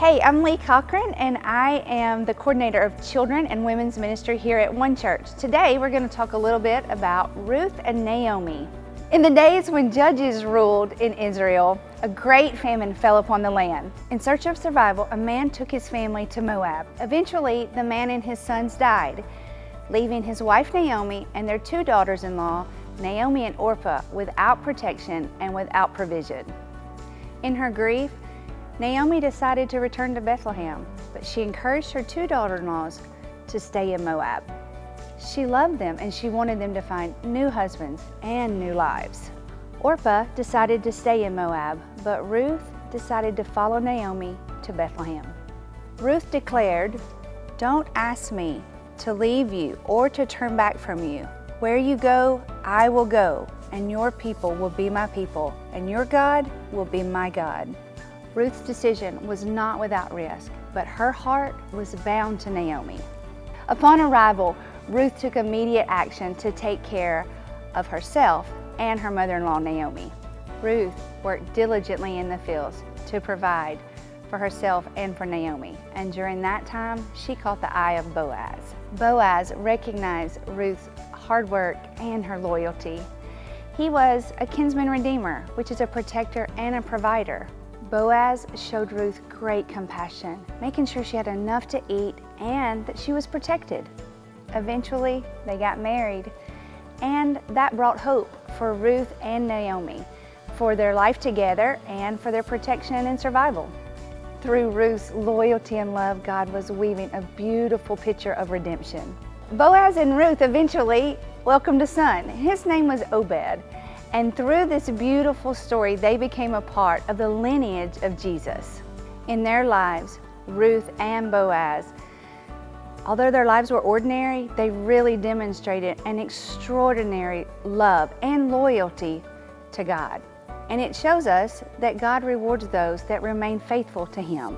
Hey, I'm Lee Cochran, and I am the coordinator of children and women's ministry here at One Church. Today, we're going to talk a little bit about Ruth and Naomi. In the days when judges ruled in Israel, a great famine fell upon the land. In search of survival, a man took his family to Moab. Eventually, the man and his sons died, leaving his wife Naomi and their two daughters-in-law, Naomi and Orpah, without protection and without provision. In her grief, Naomi decided to return to Bethlehem, but she encouraged her two daughter-in-laws to stay in Moab. She loved them and she wanted them to find new husbands and new lives. Orpah decided to stay in Moab, but Ruth decided to follow Naomi to Bethlehem. Ruth declared, "Don't ask me to leave you or to turn back from you. Where you go, I will go, and your people will be my people, and your God will be my God." Ruth's decision was not without risk, but her heart was bound to Naomi. Upon arrival, Ruth took immediate action to take care of herself and her mother-in-law Naomi. Ruth worked diligently in the fields to provide for herself and for Naomi, and during that time, she caught the eye of Boaz. Boaz recognized Ruth's hard work and her loyalty. He was a kinsman redeemer, which is a protector and a provider. Boaz showed Ruth great compassion, making sure she had enough to eat and that she was protected. Eventually, they got married, and that brought hope for Ruth and Naomi, for their life together and for their protection and survival. Through Ruth's loyalty and love, God was weaving a beautiful picture of redemption. Boaz and Ruth eventually welcomed a son. His name was Obed. And through this beautiful story, they became a part of the lineage of Jesus. In their lives, Ruth and Boaz, although their lives were ordinary, they really demonstrated an extraordinary love and loyalty to God. And it shows us that God rewards those that remain faithful to Him.